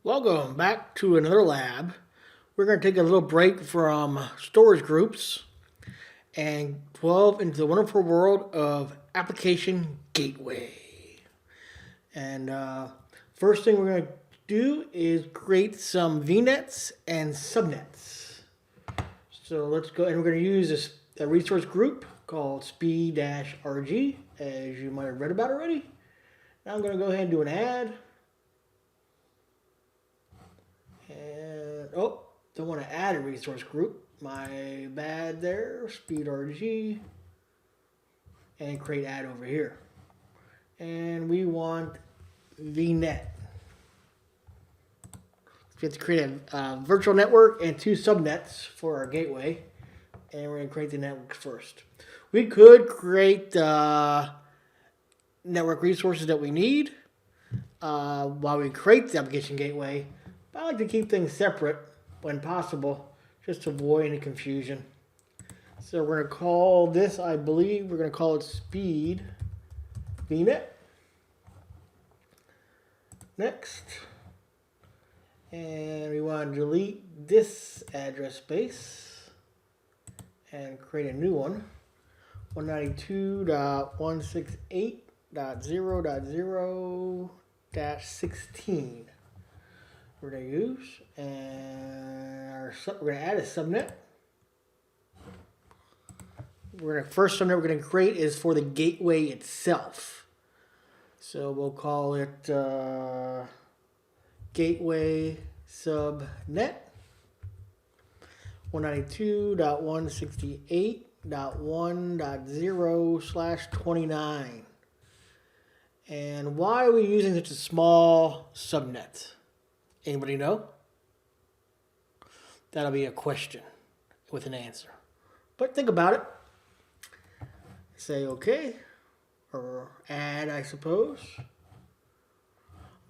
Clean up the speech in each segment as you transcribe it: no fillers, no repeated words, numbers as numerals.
Welcome back to another lab. We're going to take a little break from storage groups and delve into the wonderful world of application gateway. And first thing we're going to do is create some VNets and subnets. So let's go, and we're going to use a resource group called speed-rg, as you might have read about already. Now I'm going to go ahead and do an add. And, don't want to add a resource group. My bad there. Speed-rg. And create add over here. And we want VNet. We have to create a virtual network and two subnets for our gateway. And we're going to create the network first. We could create network resources that we need while we create the application gateway. But I like to keep things separate when possible, just to avoid any confusion. So we're going to call this, I believe, we're going to call it Speed VNet. Next. And we want to delete this address space and create a new one. 192.168.0.0-16. We're going to use, and we're going to add a subnet. First subnet we're going to create is for the gateway itself. So we'll call it gateway subnet 192.168.1.0/29. And why are we using such a small subnet? Anybody know? That'll be a question with an answer. But think about it. Say OK, or add, I suppose.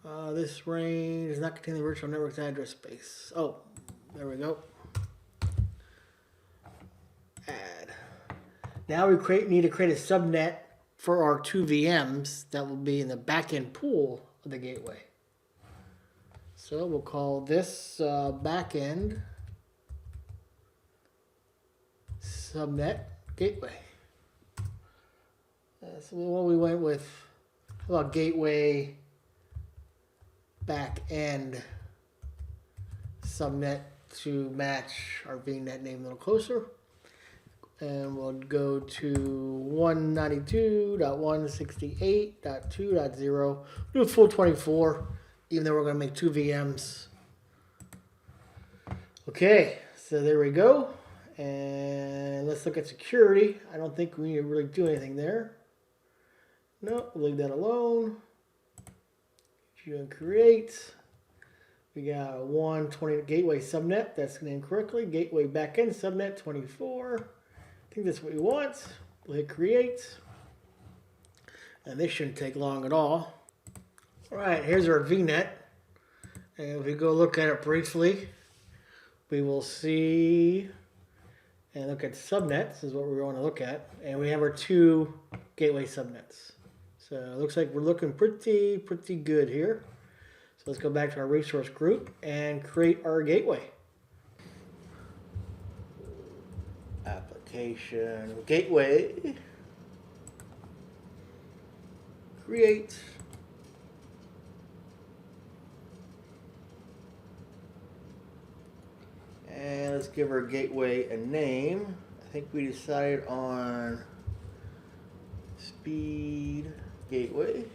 This range does not contain the virtual network's address space. Oh, there we go. Add. Now we need to create a subnet for our two VMs that will be in the backend pool of the gateway. So we'll call this backend subnet gateway. So what we went with, how about gateway backend subnet to match our VNet name a little closer. And we'll go to 192.168.2.0. Do a full 24. Even though we're going to make two VMs. Okay, so there we go. And let's look at security. I don't think we need to really do anything there. No, we'll leave that alone. Create. We got a 120 gateway subnet. That's named correctly. Gateway backend subnet 24. I think that's what we want. We'll hit create. And this shouldn't take long at all. All right, here's our VNet. And if we go look at it briefly, we will see and look at subnets is what we want to look at. And we have our two gateway subnets. So it looks like we're looking pretty good here. So let's go back to our resource group and create our gateway. Application gateway. Create. And let's give our gateway a name. I think we decided on Speed Gateway.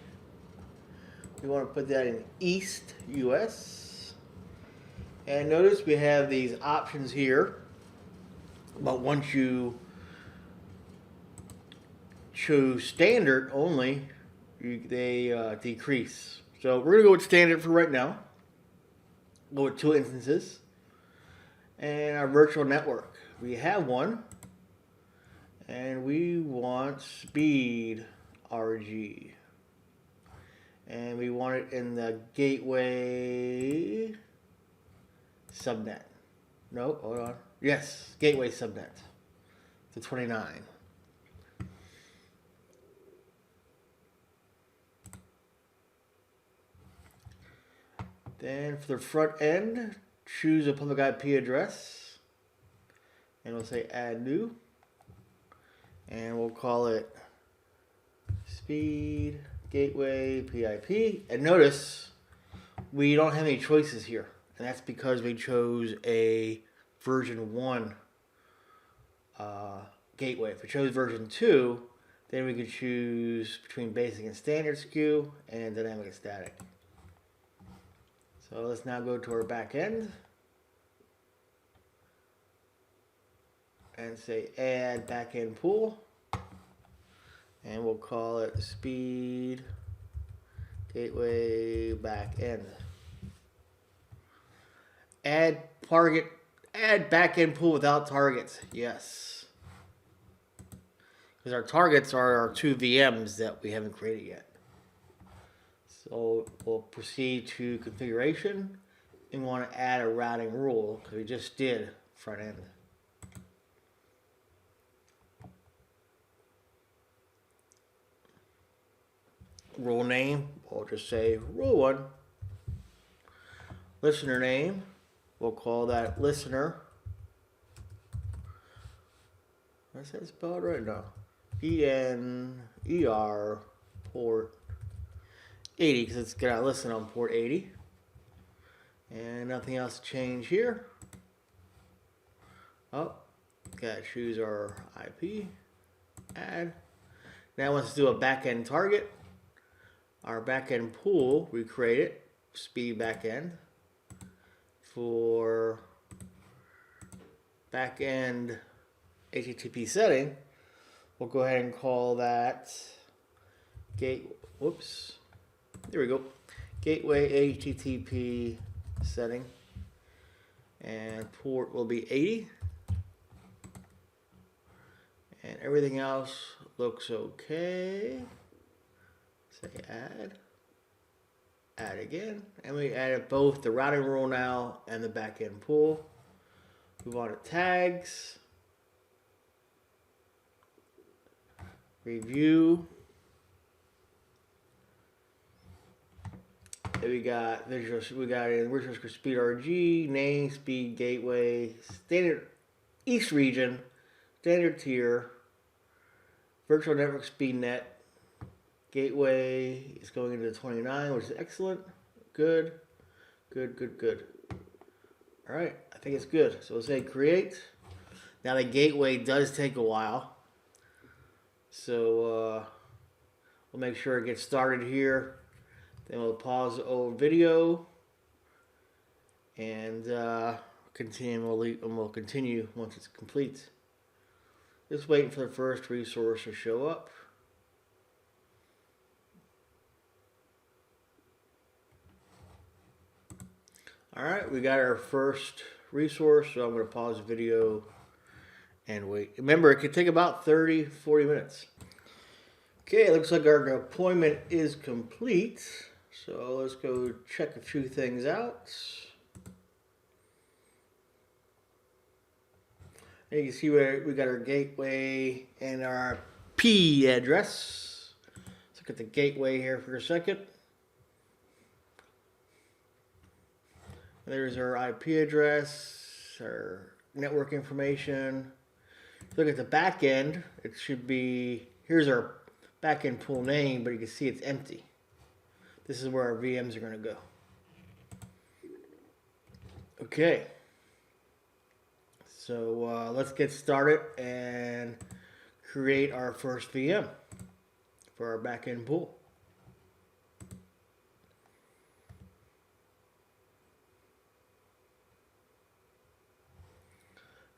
We want to put that in East US. And notice we have these options here. But once you choose standard only, they decrease. So we're going to go with standard for right now. Go with 2 instances. And our virtual network. We have one. And we want speed RG. And we want it in the gateway subnet. No, hold on. Yes, gateway subnet to 29. Then for the front end, choose a public IP address. And we'll say add new. And we'll call it speed gateway PIP. And notice we don't have any choices here. And that's because we chose a version 1 gateway. If we chose version 2, then we could choose between basic and standard SKU and dynamic and static. So let's now go to our back end and say add backend pool. And we'll call it speed gateway backend. Add backend pool without targets. Yes. Because our targets are our 2 VMs that we haven't created yet. So we'll proceed to configuration and want to add a routing rule because we just did front end. Rule name, we'll just say rule 1. Listener name, we'll call that listener. Is that spelled right? No. ENER port 80 because it's going to listen on port 80. And nothing else to change here. Oh, got to choose our IP. Add. Now let's do a backend target. Our backend pool, we create it, speed backend. For backend HTTP setting, we'll go ahead and call that there we go. Gateway HTTP setting. And port will be 80. And everything else looks okay. Say add. Add again. And we added both the routing rule now and the backend pool. We wanted tags. Review. Then we got in Visual Speed RG, name, speed, gateway, standard East region, standard tier, virtual network speed net. Gateway is going into the 29, which is excellent. Good. All right, I think it's good. So we'll say create. Now the gateway does take a while. So we'll make sure it gets started here. Then we'll pause the old video and we'll continue once it's complete. Just waiting for the first resource to show up. All right, we got our first resource, so I'm going to pause the video and wait. Remember, it could take about 30-40 minutes. Okay, it looks like our deployment is complete. So let's go check a few things out. And you can see where we got our gateway and our P address. Let's look at the gateway here for a second. There's our IP address, our network information. Look at the back end. It should be, here's our backend pool name, but you can see it's empty. This is where our VMs are going to go. Okay. So let's get started and create our first VM for our backend pool.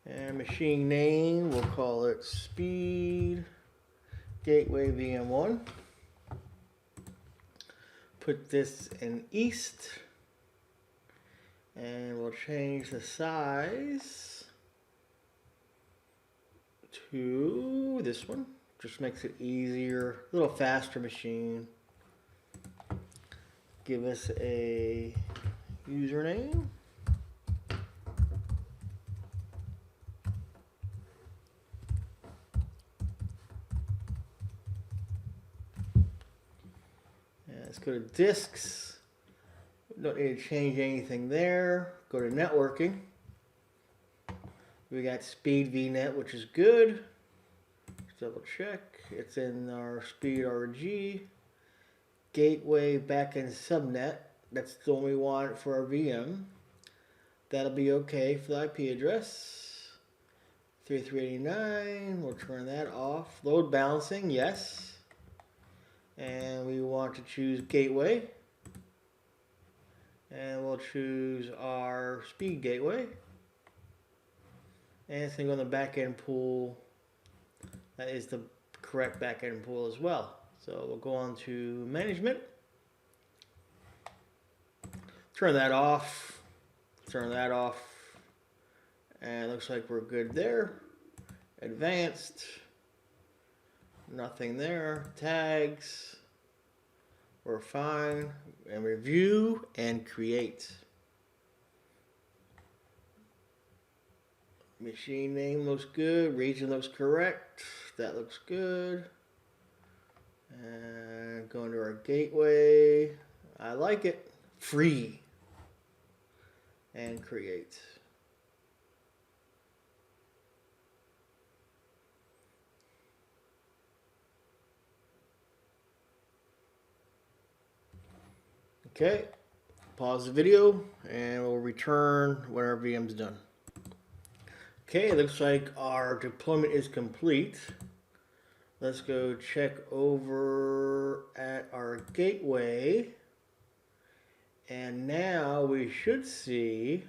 And machine name, we'll call it speed gateway VM1. Put this in east. And we'll change the size to this one. Just makes it easier, a little faster machine. Give us a username. Let's go to disks. don't need to change anything there. Go to networking. We got speed VNet, which is good. Let's double check. It's in our speed RG. Gateway backend subnet. That's the one we want for our VM. That'll be okay for the IP address. 3389. We'll turn that off. Load balancing, yes. And we want to choose gateway. And we'll choose our speed gateway. And it's going to go in the backend pool. That is the correct backend pool as well. So we'll go on to management. Turn that off. Turn that off. And it looks like we're good there. Advanced. Nothing there. Tags. We're fine. And review and create. Machine name looks good. Region looks correct. That looks good. And going to our gateway. I like it. Free. And create. Okay. Pause the video and we'll return when our VM's done. Okay, it looks like our deployment is complete. Let's go check over at our gateway. And now we should see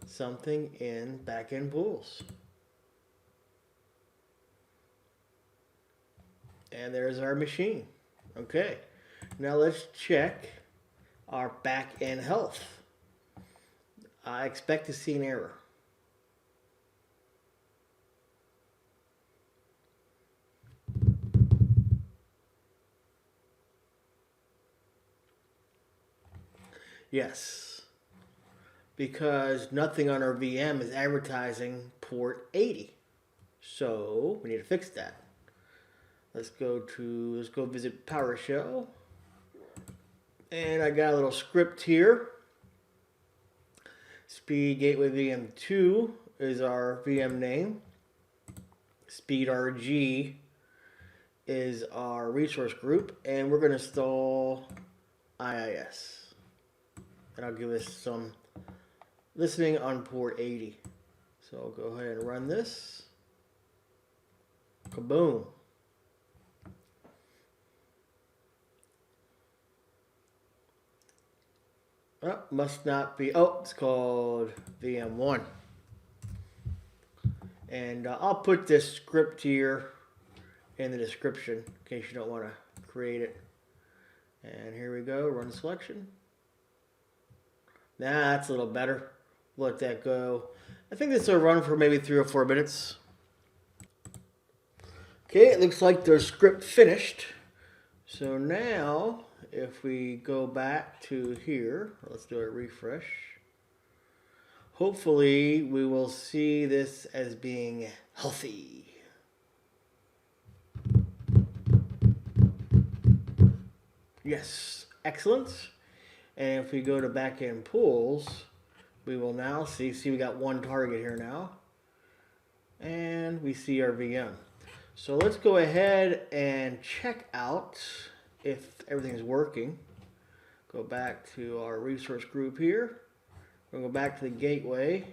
something in backend pools. And there's our machine. Okay, now let's check our backend health. I expect to see an error. Yes, because nothing on our VM is advertising port 80. So we need to fix that. Let's go visit PowerShell. And I got a little script here. Speed Gateway VM2 is our VM name. Speed RG is our resource group. And we're going to install IIS. And I'll give us some listening on port 80. So I'll go ahead and run this. Kaboom. Oh, must not be. Oh, it's called VM1. And I'll put this script here in the description in case you don't want to create it. And here we go. Run selection. Nah, that's a little better. Let that go. I think this will run for maybe 3 or 4 minutes. Okay, it looks like the script finished. So now, if we go back to here, let's do a refresh. Hopefully, we will see this as being healthy. Yes, excellent. And if we go to backend pools, we will now see we got one target here now. And we see our VM. So let's go ahead and check out if everything's working. Go back to our resource group here. We'll go back to the gateway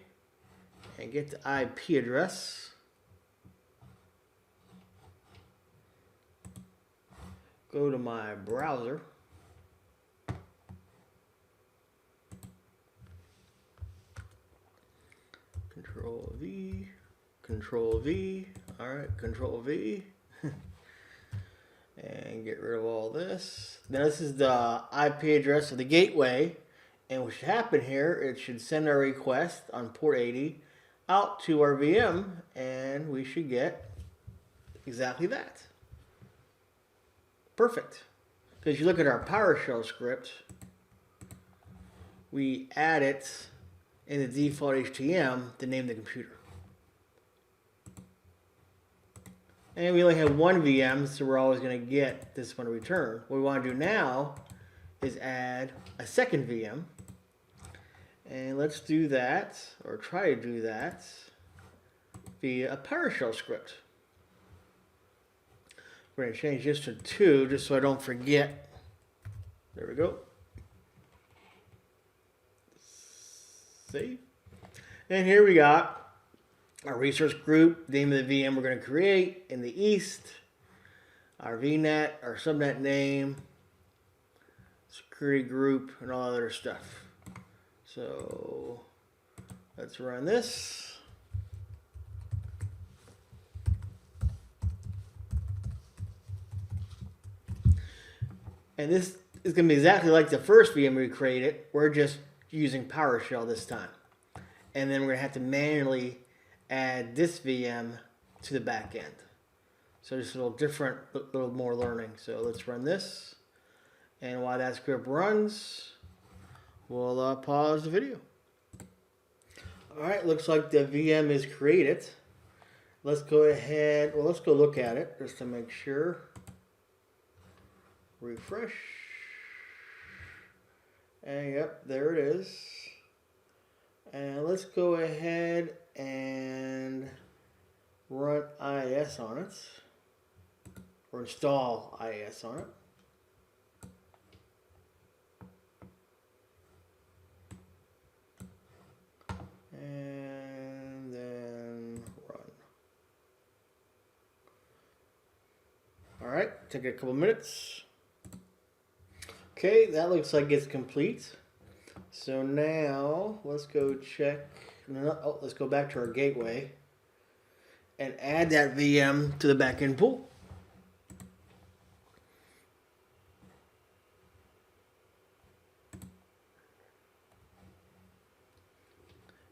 and get the IP address. Go to my browser. Control V, Control V, all right, Control V, and get rid of all this. Now this is the IP address of the gateway, and what should happen here, it should send our request on port 80 out to our VM, and we should get exactly that. Perfect. Because you look at our PowerShell script, we add it in the default HTML to name the computer. And we only have one VM, so we're always going to get this one to return. What we want to do now is add a second VM. And let's do that, or try to do that, via a PowerShell script. We're going to change this to 2 just so I don't forget. There we go. Save. And here we got our resource group, name of the VM we're going to create in the east, our VNet, our subnet name, security group, and all other stuff. So let's run this. And this is going to be exactly like the first VM we created. We're just using PowerShell this time. And then we're going to have to manually add this VM to the back end. So just a little different, a little more learning. So let's run this. And while that script runs, we'll pause the video. All right, looks like the VM is created. Let's go ahead, well, let's go look at it just to make sure. Refresh. And yep, there it is. And let's go ahead and run IIS on it, or install IIS on it. And then run. All right, take a couple minutes. Okay, that looks like it's complete. So now let's go check. Oh, let's go back to our gateway and add that VM to the backend pool.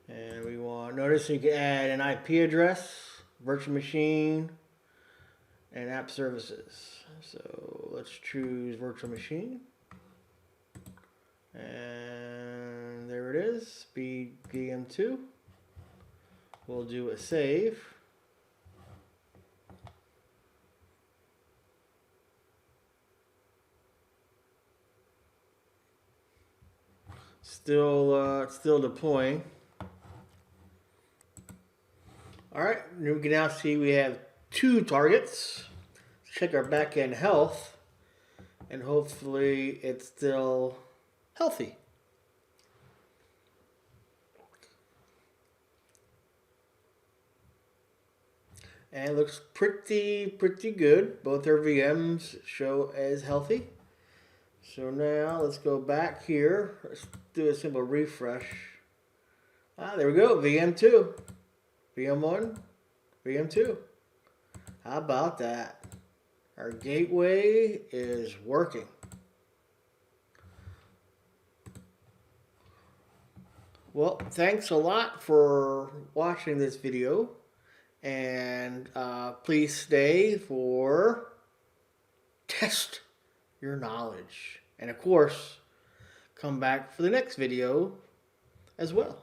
And we want, notice you can add an IP address, virtual machine, and app services. So let's choose virtual machine. And there it is, speed VM2. We'll do a save. Still deploying. All right, we can now see we have 2 targets. Let's check our backend health, and hopefully it's still healthy. And it looks pretty good. Both our VMs show as healthy. So now let's go back here. Let's do a simple refresh. There we go, VM2. VM1, VM2. How about that? Our gateway is working. Well, thanks a lot for watching this video, and please stay for test your knowledge. And of course, come back for the next video as well.